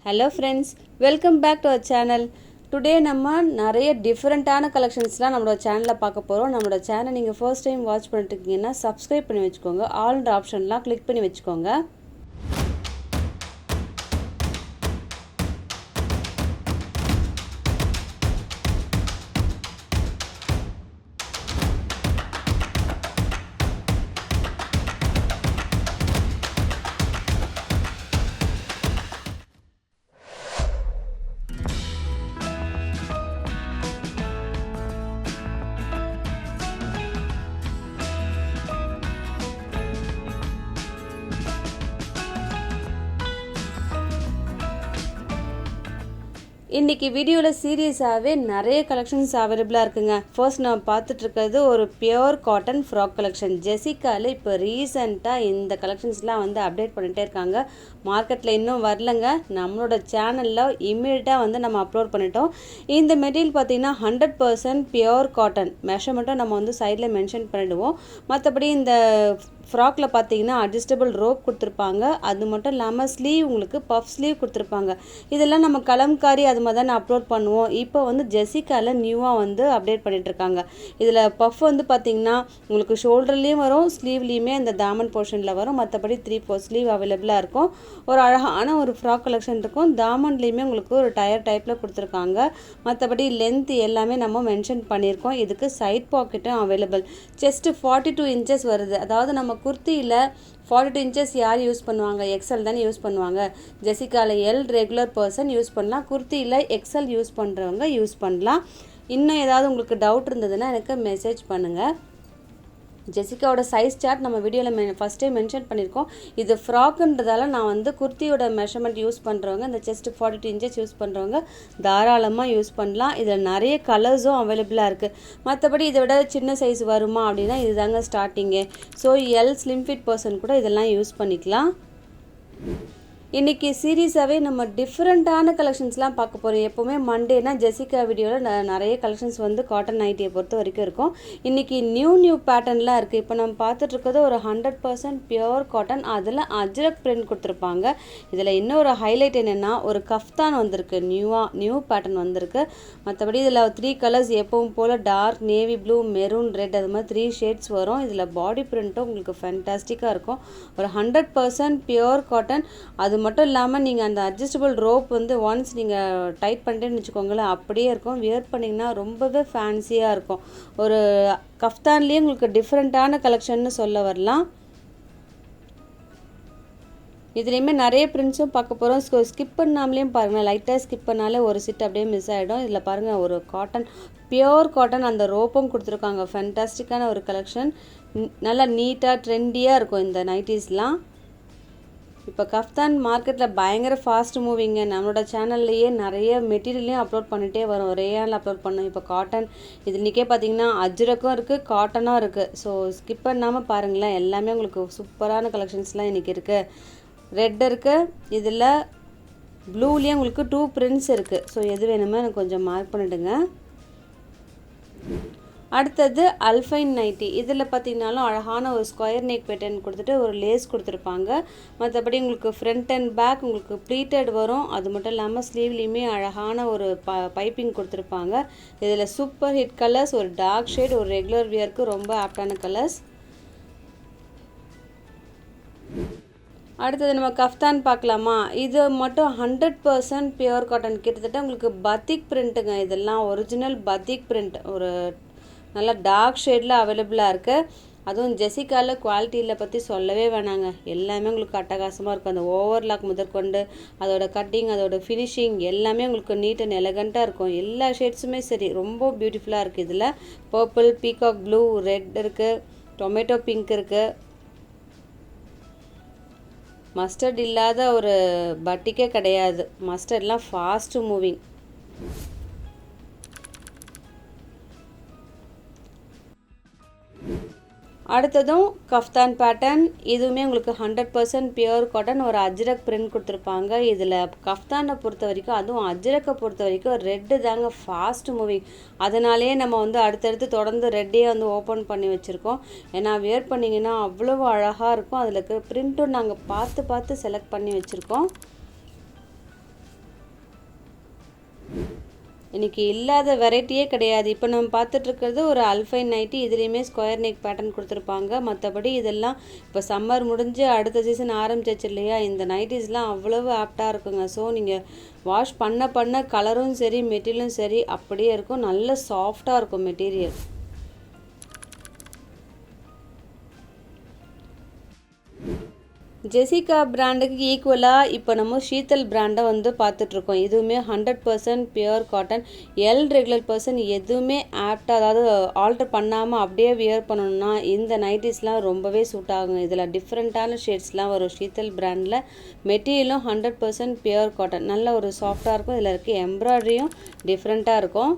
Hello friends, welcome back to our channel. Today நம்ம நிறைய டிஃபரண்டான கலெக்ஷன்ஸ்லாம் நம்மளோட சேனலில் பார்க்க போகிறோம். நம்மளோட சேனல் நீங்கள் ஃபர்ஸ்ட் டைம் வாட்ச் பண்ணிட்டு இருக்கீங்கன்னா சப்ஸ்கிரைப் பண்ணி வச்சுக்கோங்க. ஆல்ன்ற ஆப்ஷன்லாம் கிளிக் பண்ணி வச்சுக்கோங்க. இன்றைக்கி வீடியோவில் சீரியஸாகவே நிறைய கலெக்ஷன்ஸ் அவைலபிளாக இருக்குங்க. ஃபர்ஸ்ட் நான் பார்த்துட்ருக்கிறது ஒரு பியோர் காட்டன் ஃப்ராக் கலெக்ஷன். ஜெசிகாவில் இப்போ ரீசெண்டாக இந்த கலெக்ஷன்ஸ்லாம் அப்டேட் பண்ணிகிட்டே இருக்காங்க. மார்க்கெட்டில் இன்னும் வரலங்க. நம்மளோட சேனலில் இம்மீடியட்டாக நம்ம அப்லோட் பண்ணிட்டோம். இந்த மெட்டீரியல் பார்த்திங்கன்னா 100% பியோர் காட்டன். மெஷர்மெண்ட்டும் நம்ம சைடில் மென்ஷன் பண்ணிவிடுவோம். மற்றபடி இந்த ஃப்ராக்கில் பார்த்தீங்கன்னா அட்ஜஸ்டபிள் ரோப் கொடுத்துருப்பாங்க. அது மட்டும் இல்லாமல் ஸ்லீவ் உங்களுக்கு பஃப் ஸ்லீவ் கொடுத்துருப்பாங்க. இதெல்லாம் நம்ம கலம்காரி அது மாதிரி தான் அப்லோட் பண்ணுவோம். இப்போ ஜெசிகாவில் நியூவாக அப்டேட் பண்ணிகிட்ருக்காங்க. இதில் பஃப் பார்த்தீங்கன்னா உங்களுக்கு ஷோல்டர்லேயும் வரும், ஸ்லீவ்லேயுமே அந்த தாமன் போர்ஷனில் வரும். மற்றபடி 3/4 ஸ்லீவ் அவைலபிளாக இருக்கும். ஒரு அழகான ஒரு ஃப்ராக் கலெக்ஷன் இருக்கும். தாமன்லேயுமே உங்களுக்கு ஒரு டயர் டைப்பில் கொடுத்துருக்காங்க. மற்றபடி லென்த் எல்லாமே நம்ம மென்ஷன் பண்ணியிருக்கோம். இதுக்கு சைட் பாக்கெட்டும் அவைலபிள். செஸ்ட்டு 42 இன்ச்சஸ் வருது. அதாவது நம்ம குர்த்தியில் 42 இன்ச்சஸ் யார் யூஸ் பண்ணுவாங்க? எக்ஸல் தானே யூஸ் பண்ணுவாங்க. ஜெசிகாவில் எல் ரெகுலர் பர்சன் யூஸ் பண்ணலாம். குர்த்தியில் எக்ஸல் யூஸ் பண்ணுறவங்க யூஸ் பண்ணலாம். இன்னும் ஏதாவது உங்களுக்கு டவுட் இருந்ததுன்னா எனக்கு மெசேஜ் பண்ணுங்கள். ஜெசிகாவோட சைஸ் சார்ட் நம்ம வீடியோவில் ஃபஸ்ட்டே மென்ஷன் பண்ணியிருக்கோம். இது ஃப்ராக்குன்றதால நான் குர்த்தியோட மெஷர்மெண்ட் யூஸ் பண்ணுறவங்க, இந்த செஸ்ட் 42 இன்ச்சஸ் யூஸ் பண்ணுறவங்க தாராளமாக யூஸ் பண்ணலாம். இதில் நிறைய கலர்ஸும் அவைலபிளாக இருக்குது. மற்றபடி இதை விட சின்ன சைஸ் வருமா அப்படின்னா இதுதாங்க starting. So L slim fit person கூட இதெல்லாம் யூஸ் பண்ணிக்கலாம். இன்றைக்கி சீரியஸாகவே நம்ம டிஃப்ரெண்ட்டான கலெக்ஷன்ஸ்லாம் பார்க்க போகிறோம். எப்போவுமே மண்டேனா ஜெசிகா வீடியோவில் நிறைய கலெக்ஷன்ஸ் காட்டன் நைட்டியை பொறுத்த வரைக்கும் இருக்கும். இன்றைக்கி நியூ பேட்டர்ன்லாம் இருக்குது. இப்போ நம்ம பார்த்துட்ருக்கிறது ஒரு 100% பியோர் காட்டன். அதில் அஜ்ரக் பிரிண்ட் கொடுத்துருப்பாங்க. இதில் இன்னொரு ஹைலைட் என்னென்னா ஒரு கஃப்தான் வந்திருக்கு. நியூ பேட்டர்ன் வந்திருக்கு. மற்றபடி இதில் 3 கலர்ஸ் எப்பவும் போல் dark navy blue, maroon, red, அது மாதிரி 3 ஷேட்ஸ் வரும். இதில் பாடி பிரிண்ட்டும் உங்களுக்கு ஃபேன்டாஸ்டிக்காக இருக்கும். ஒரு 100% பியோர் காட்டன். அது மட்டும் இல்லாமல் நீங்கள் அந்த அட்ஜஸ்டபிள் ரோப் ஒன்ஸ் நீங்கள் டைட் பண்ணிட்டேன்னு வச்சுக்கோங்களேன், அப்படியே இருக்கும். வியர் பண்ணிங்கன்னா ரொம்பவே ஃபேன்சியாக இருக்கும். ஒரு கஃப்தான்லேயே உங்களுக்கு டிஃப்ரெண்ட்டான கலெக்ஷன்னு சொல்ல வரலாம். இதுலேயுமே நிறைய பிரிண்ட்ஸும் பார்க்க போகிறோம். ஸ்கிப் பண்ணாமலேயும் பாருங்கள். லைட்டாக ஸ்கிப் பண்ணாலே ஒரு சிட் அப்படியே மிஸ் ஆகிடும். இதில் பாருங்கள் ஒரு காட்டன், பியோர் காட்டன், அந்த ரோப்பும் கொடுத்துருக்காங்க. ஃபேன்டாஸ்டிக்கான ஒரு கலெக்ஷன். நல்லா நீட்டாக ட்ரெண்டியாக இருக்கும் இந்த நைட்டிஸ்லாம். இப்போ கஃப்தான் மார்க்கெட்டில் பயங்கர ஃபாஸ்ட் மூவிங்க. நம்மளோட சேனல்லையே நிறைய மெட்டீரியலையும் அப்லோட் பண்ணிகிட்டே வரும். ரேயானில் அப்லோட் பண்ணோம். இப்போ காட்டன் இது இன்றைக்கே பார்த்தீங்கன்னா அஜ்ரக்கும் இருக்குது, காட்டனும் இருக்குது. ஸோ ஸ்கிப் பண்ணாமல் பாருங்களேன். எல்லாமே உங்களுக்கு சூப்பரான கலெக்ஷன்ஸ்லாம் இன்றைக்கி இருக்குது. ரெட் இருக்குது. இதில் ப்ளூலேயே உங்களுக்கு 2 பிரிண்ட்ஸ் இருக்குது. ஸோ எது வேணுமோ எனக்கு கொஞ்சம் மார்க் பண்ணிவிடுங்க. அடுத்தது அல்ஃபைன் நைட்டி. இதில் பார்த்தீங்கன்னாலும் அழகான ஒரு ஸ்கொயர் நெக் பேட்டர்ன் கொடுத்துட்டு ஒரு லேஸ் கொடுத்துருப்பாங்க. மற்றபடி உங்களுக்கு ஃப்ரண்ட் அண்ட் பேக் உங்களுக்கு ப்ளீட்டட் வரும். அது மட்டும் இல்லாமல் ஸ்லீவ்லேயுமே அழகான ஒரு பைப்பிங் கொடுத்துருப்பாங்க. இதில் சூப்பர் ஹிட் கலர்ஸ், ஒரு டார்க் ஷேட், ஒரு ரெகுலர் வியருக்கு ரொம்ப ஆப்டான கலர்ஸ். அடுத்தது நம்ம கஃப்தான் பார்க்கலாமா? இது மட்டும் 100% பியோர் காட்டன். கிட்டத்தட்ட உங்களுக்கு பத்திக் பிரிண்ட்டுங்க. இதெல்லாம் ஒரிஜினல் பத்திக் பிரிண்ட். ஒரு நல்லா டார்க் ஷேடில் அவைலபிளாக இருக்குது. அதுவும் ஜெசிகாவில் குவாலிட்டியில் பற்றி சொல்லவே வேணாங்க. எல்லாமே உங்களுக்கு அட்டகாசமாக இருக்கும். அந்த ஓவர்லாக் முதற்கொண்டு அதோட கட்டிங், அதோட ஃபினிஷிங் எல்லாமே உங்களுக்கு நீட் அண்ட் எலகண்ட்டாக இருக்கும். எல்லா ஷேட்ஸுமே சரி ரொம்ப பியூட்டிஃபுல்லாக இருக்குது. இதில் பர்பிள், பீகாக் ப்ளூ, ரெட் இருக்குது, டொமேட்டோ பிங்க் இருக்குது. மஸ்டர்ட் இல்லாத ஒரு பட்டிக்கே கிடையாது. மஸ்டர்ட்லாம் ஃபாஸ்ட்டு மூவிங். அடுத்ததும் கஃப்தான் பேட்டர்ன். இதுவுமே உங்களுக்கு 100% பியோர் காட்டன். ஒரு அஜ்ரக் பிரிண்ட் கொடுத்துருப்பாங்க. இதில் கஃப்தானை பொறுத்த வரைக்கும், அதுவும் அஜ்ரக்கை பொறுத்த வரைக்கும் ரெட்டு தாங்க ஃபாஸ்ட் மூவிங். அதனாலே நம்ம அடுத்தடுத்து தொடர்ந்து ரெட்டே ஓப்பன் பண்ணி வச்சுருக்கோம். ஏன்னா வியர் பண்ணிங்கன்னா அவ்வளோ அழகாக இருக்கும். அதில் இருக்க பிரிண்ட்டும் நாங்கள் பார்த்து செலக்ட் பண்ணி வச்சுருக்கோம். இன்றைக்கி இல்லாத வெரைட்டியே கிடையாது. இப்போ நம்ம பார்த்துட்ருக்கிறது ஒரு அல்ஃபைன் நைட்டி, இதுலேயுமே ஸ்கொயர் நெக் பேட்டர்ன் கொடுத்துருப்பாங்க. மற்றபடி இதெல்லாம் இப்போ சம்மர் முடிஞ்சு அடுத்த சீசன் ஆரம்பிச்சிச்சு இல்லையா, இந்த நைட்டிஸ்லாம் அவ்வளவு ஆப்டாக இருக்குங்க. ஸோ நீங்கள் வாஷ் பண்ண கலரும் சரி மெட்டீரியலும் சரி அப்படியே இருக்கும், நல்ல சாஃப்டாக இருக்கும் மெட்டீரியல். ஜெசிகா பிராண்டுக்கு ஈக்குவலாக இப்போ நம்ம ஷீத்தல் பிராண்டை வந்து பார்த்துட்ருக்கோம். இதுவுமே 100% pure cotton, L regular person எதுவுமே ஆப்டாக, அதாவது ஆல்டர் பண்ணாமல் அப்படியே வியர் பண்ணணும்னா இந்த நைட்டிஸ்லாம் ரொம்பவே சூட் ஆகுங்க. இதில் டிஃப்ரெண்ட்டான ஷேட்ஸ்லாம் வரும். ஷீத்தல் பிராண்டில் மெட்டீரியலும் 100% பியூர் காட்டன், நல்ல ஒரு சாஃப்டாக இருக்கும். இதில் இருக்க எம்ப்ராய்டரியும் டிஃப்ரெண்ட்டாக இருக்கும்.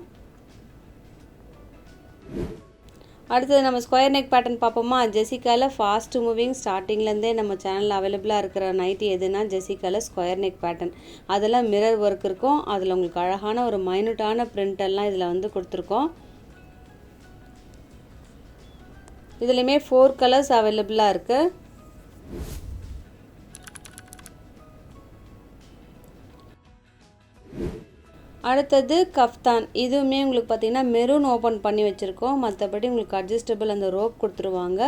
அடுத்தது நம்ம ஸ்கொயர் நெக் பேட்டர்ன் பார்ப்போமா. ஜெசிகாவில் ஃபாஸ்ட் மூவிங் ஸ்டார்டிங்லேருந்தே நம்ம சேனலில் அவைலபிளாக இருக்கிற நைட்டி எதுனா ஜெசிகாவில் ஸ்கொயர் நெக் பேட்டர்ன். அதில் மிரர் ஒர்க் இருக்கும். அதில் உங்களுக்கு அழகான ஒரு மைனூட்டான பிரிண்டெல்லாம் இதில் வந்து கொடுத்துருக்கோம். இதுலேயுமே 4 கலர்ஸ் அவைலபிளாக இருக்குது. அடுத்தது கஃப்தான். இதுவுமே உங்களுக்கு பார்த்திங்கன்னா மெரூன் ஓப்பன் பண்ணி வச்சுருக்கோம். மற்றபடி உங்களுக்கு அட்ஜஸ்டபிள் அந்த ரோப் கொடுத்துருவாங்க.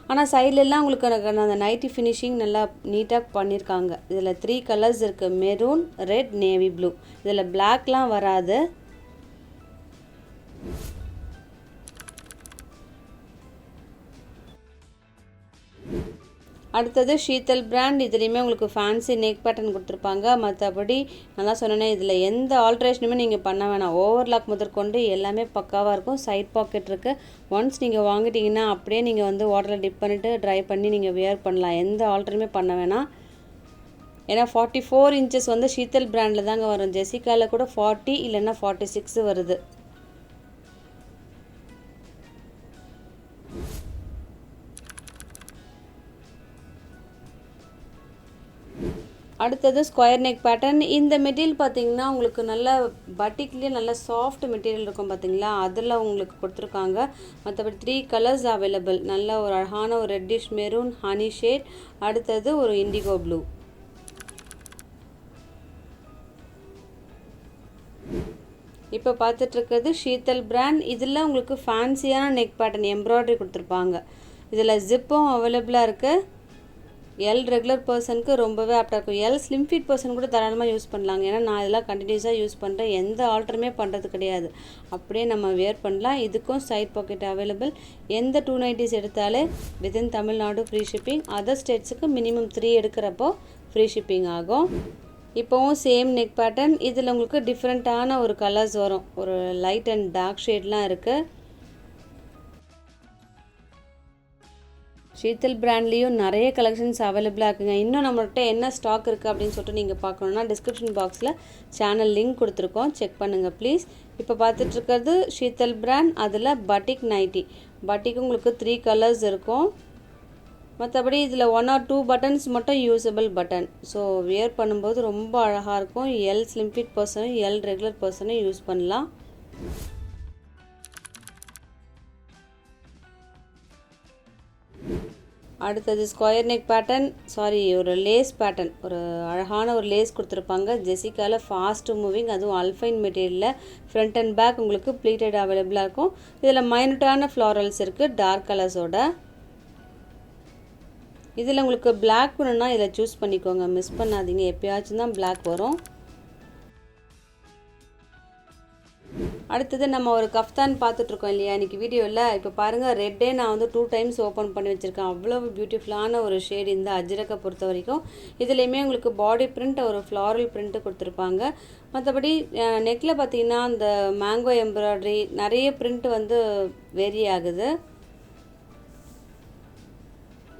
ஆனால் சைட்லெலாம் உங்களுக்கு அந்த நைட்டி ஃபினிஷிங் நல்லா நீட்டாக பண்ணியிருக்காங்க. இதில் 3 கலர்ஸ் இருக்குது, மெரூன், ரெட், நேவி ப்ளூ. இதில் பிளாக்லாம் வராது. அடுத்தது ஷீத்தல் பிராண்ட். இதுலேயுமே உங்களுக்கு ஃபேன்சி நெக் பேட்டர்ன் கொடுத்துருப்பாங்க. மற்றபடி நல்லா சொன்னேன்னே இதில் எந்த ஆல்ட்ரேஷனுமே நீங்கள் பண்ண வேணாம். ஓவர்லாக் முதற்கொண்டு எல்லாமே பக்காவாக இருக்கும். சைட் பாக்கெட் இருக்குது. ஒன்ஸ் நீங்கள் வாங்கிட்டீங்கன்னா அப்படியே நீங்கள் வந்து வாட்டரில் டிப் பண்ணிவிட்டு ட்ரை பண்ணி நீங்கள் வியர் பண்ணலாம். எந்த ஆல்ட்ருமே பண்ண வேணாம். ஏன்னா 44 இன்ச்சஸ் வந்து ஷீத்தல் பிராண்டில் தாங்க வரும். ஜெசிகாவில் கூட 40 இல்லைன்னா 46 வருது. அடுத்தது ஸ்கொயர் நெக் பேட்டர்ன். இந்த மெட்டீரியல் பார்த்திங்கன்னா உங்களுக்கு நல்ல பட்டிக்லேயே நல்ல சாஃப்ட் மெட்டீரியல் இருக்கும் பார்த்திங்களா, அதில் உங்களுக்கு கொடுத்துருக்காங்க. மற்றபடி 3 கலர்ஸ் அவைலபிள். நல்ல ஒரு அழகான ஒரு ரெட்டிஷ் மெரூன், ஹனி ஷேட், அடுத்தது ஒரு இண்டிகோ ப்ளூ. இப்போ பார்த்துட்ருக்கிறது ஷீத்தல் பிராண்ட். இதில் உங்களுக்கு ஃபேன்சியான நெக் பேட்டர்ன் எம்ப்ராய்டரி கொடுத்துருப்பாங்க. இதில் ஜிப்பும் அவைலபிளாக இருக்குது. எல் ரெகுலர் பர்சனுக்கு ரொம்பவே ஆப்டாக இருக்கும். எல் ஸ்லிம் ஃபிட் பர்சன் கூட தாராளமாக யூஸ் பண்ணலாங்க. ஏன்னா நான் இதெல்லாம் கண்டினியூஸாக யூஸ் பண்ணுறேன், எந்த ஆல்டருமே பண்ணுறது கிடையாது. அப்படியே நம்ம வியர் பண்ணலாம். இதுக்கும் சைட் பாக்கெட் அவைலபிள். எந்த 2 நைட்டிஸ் எடுத்தாலே within Tamil Nadu free shipping. Other ஸ்டேட்ஸுக்கு மினிமம் 3 எடுக்கிறப்போ ஃப்ரீ ஷிப்பிங் ஆகும். இப்போவும் சேம் நெக் பேட்டர்ன். இதில் உங்களுக்கு டிஃப்ரெண்ட்டான ஒரு கலர்ஸ் வரும். ஒரு லைட் அண்ட் டார்க் ஷேட்லாம் இருக்குது. ஷீத்தல் பிராண்ட்லேயும் நிறைய கலெக்ஷன்ஸ் அவைலபிளாக இருக்குங்க. இன்னும் நம்மள்கிட்ட என்ன ஸ்டாக் இருக்குது அப்படின்னு சொல்லிட்டு நீங்கள் பார்க்கணுன்னா டிஸ்கிரிப்ஷன் பாக்ஸில் சேனல் லிங்க் கொடுத்துருக்கோம், செக் பண்ணுங்கள் ப்ளீஸ். இப்போ பார்த்துட்ருக்கிறது ஷீத்தல் பிராண்ட். அதில் பட்டிக் நைட்டி. பட்டிக்கு உங்களுக்கு 3 கலர்ஸ் இருக்கும். மற்றபடி இதில் 1 or 2 பட்டன்ஸ் மட்டும் யூஸபிள் பட்டன். ஸோ வியர் பண்ணும்போது ரொம்ப அழகாக இருக்கும். எல் ஸ்லிம் ஃபிட் பர்சனும் எல் ரெகுலர் பர்சனும் யூஸ் பண்ணலாம். அடுத்தது ஸ்கொயர் நெக் பேட்டர்ன், ஒரு லேஸ் பேட்டர்ன். ஒரு அழகான ஒரு லேஸ் கொடுத்துருப்பாங்க. ஜெசிகாவில் ஃபாஸ்ட் மூவிங், அதுவும் அல்ஃபைன் மெட்டீரியலில் ஃப்ரண்ட் அண்ட் பேக் உங்களுக்கு ப்ளீட்டட் அவைலபிளாக இருக்கும். இதில் மைனூட்டான ஃப்ளாரல்ஸ் இருக்குது டார்க் கலர்ஸோட. இதில் உங்களுக்கு பிளாக் வேணும்னா இதில் சூஸ் பண்ணிக்கோங்க, மிஸ் பண்ணாதீங்க. எப்பயாச்சும் தான் பிளாக் வரும். அடுத்தது நம்ம ஒரு கஃப்தான் பார்த்துட்ருக்கோம் இல்லையா இன்றைக்கி வீடியோவில். இப்போ பாருங்கள், ரெட்டே நான் வந்து 2 டைம்ஸ் ஓப்பன் பண்ணி வச்சுருக்கேன். அவ்வளோ பியூட்டிஃபுல்லான ஒரு ஷேட் இந்த அஜ்ரக்கை பொறுத்த வரைக்கும். இதுலேயுமே உங்களுக்கு பாடி பிரிண்ட், ஒரு ஃப்ளாரல் பிரிண்ட்டு கொடுத்துருப்பாங்க. மற்றபடி நெக்கில் பார்த்திங்கன்னா அந்த மேங்கோ எம்ப்ராய்டரி நிறைய பிரிண்ட் வந்து வேரி ஆகுது.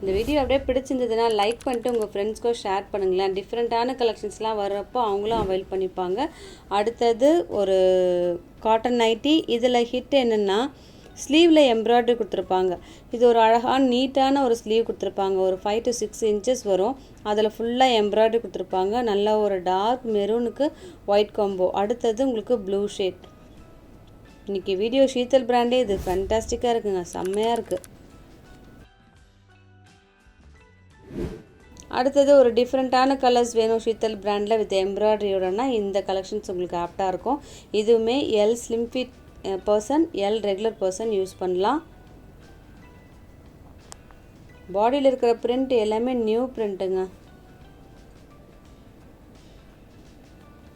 இந்த வீடியோ அப்படியே பிடிச்சிருந்ததுன்னா லைக் பண்ணிட்டு உங்கள் ஃப்ரெண்ட்ஸ்க்கும் ஷேர் பண்ணுங்களேன். டிஃப்ரெண்ட்டான கலெக்ஷன்ஸ்லாம் வர்றப்போ அவங்களும் அவைல் பண்ணிப்பாங்க. அடுத்தது ஒரு காட்டன் நைட்டி. இதில் ஹிட் என்னென்னா ஸ்லீவில் எம்ப்ராய்டரி கொடுத்துருப்பாங்க. இது ஒரு அழகான நீட்டான ஒரு ஸ்லீவ் கொடுத்துருப்பாங்க. ஒரு 5 to 6 inches வரும். அதில் ஃபுல்லாக எம்ப்ராய்டரி கொடுத்துருப்பாங்க. நல்ல ஒரு டார்க் மெரூனுக்கு ஒயிட் காம்போ. அடுத்தது உங்களுக்கு ப்ளூ ஷேட். இன்றைக்கி வீடியோ ஷீத்தல் பிராண்டே இது ஃபேன்டாஸ்டிக்காக இருக்குங்க, செம்மையாக இருக்குது. அடுத்தது ஒரு டிஃப்ரெண்ட்டான கலர்ஸ் வேணும் ஷீத்தல் பிராண்டில் வித் எம்ப்ராய்டரியோடனா இந்த கலெக்ஷன்ஸ் உங்களுக்கு ஆப்டாக இருக்கும். இதுவுமே L slim fit person, L regular person use பண்ணலாம். பாடியில் இருக்கிற பிரிண்ட் எல்லாமே நியூ பிரிண்ட்டுங்க.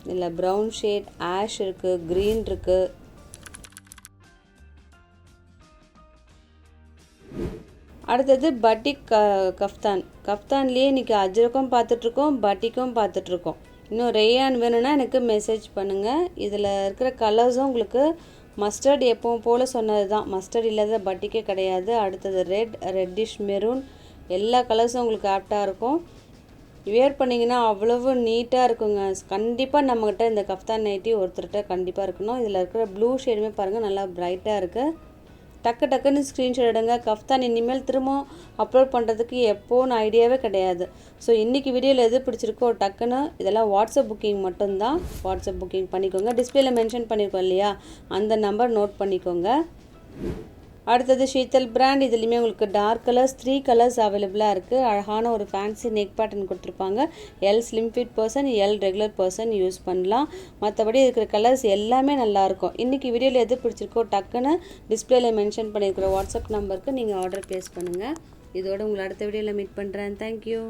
இதில் ப்ரௌன் ஷேட், ஆஷ் இருக்குது, க்ரீன் இருக்குது. அடுத்தது பட்டிக் கஃப்தான்லேயே இன்றைக்கி அஜ்ரக்கும் பார்த்துட்ருக்கோம், பட்டிக்கும் பார்த்துட்ருக்கோம். இன்னும் ரேயான் வேணும்னா எனக்கு மெசேஜ் பண்ணுங்கள். இதில் இருக்கிற கலர்ஸும் உங்களுக்கு மஸ்டர்ட் எப்பவும் போல் சொன்னது தான், மஸ்டர்ட் இல்லாத பட்டிக்கே கிடையாது. அடுத்தது ரெட்டிஷ் மெரூன், எல்லா கலர்ஸும் உங்களுக்கு ஆப்டாக இருக்கும். வியர் பண்ணிங்கன்னா அவ்வளவு நீட்டாக இருக்குங்க. கண்டிப்பாக நம்மக்கிட்ட இந்த கஃப்தான் நைட்டி ஒருத்தர்கிட்ட கண்டிப்பாக இருக்கணும். இதில் இருக்கிற ப்ளூ ஷேடுமே பாருங்கள், நல்லா ப்ரைட்டாக இருக்குது. டக்குன்னு ஸ்க்ரீன்ஷாட் எடுங்க. கஃப்தான் இனிமேல் திரும்ப அப்லோட் பண்ணுறதுக்கு எப்போன்னு ஐடியாவே கிடையாது. ஸோ இன்றைக்கி வீடியோவில் எது பிடிச்சிருக்கோ டக்குன்னு இதெல்லாம் வாட்ஸ்அப் புக்கிங் மட்டும்தான். வாட்ஸ்அப் புக்கிங் பண்ணிக்கோங்க. டிஸ்பிளேல மென்ஷன் பண்ணியிருக்கோம் இல்லையா, அந்த நம்பர் நோட் பண்ணிக்கோங்க. அடுத்தது ஷீத்தல் பிராண்ட். இதுலேயுமே உங்களுக்கு டார்க் கலர்ஸ் 3 கலர்ஸ் அவைலபிளாக இருக்குது. அழகான ஒரு ஃபேன்சி நெக் பேட்டர்ன் கொடுத்துருப்பாங்க. L slim fit person, L regular person use பண்ணலாம். மற்றபடி இருக்கிற கலர்ஸ் எல்லாமே நல்லாயிருக்கும். இன்றைக்கி வீடியோவில் எது பிடிச்சிருக்கோ டக்குன்னு டிஸ்பிளேல மென்ஷன் பண்ணியிருக்கிற வாட்ஸ்அப் நம்பருக்கு நீங்கள் ஆர்டர் ப்ளேஸ் பண்ணுங்கள். இதோட உங்களை அடுத்த வீடியோவில் மீட் பண்ணுறேன். தேங்க்யூ.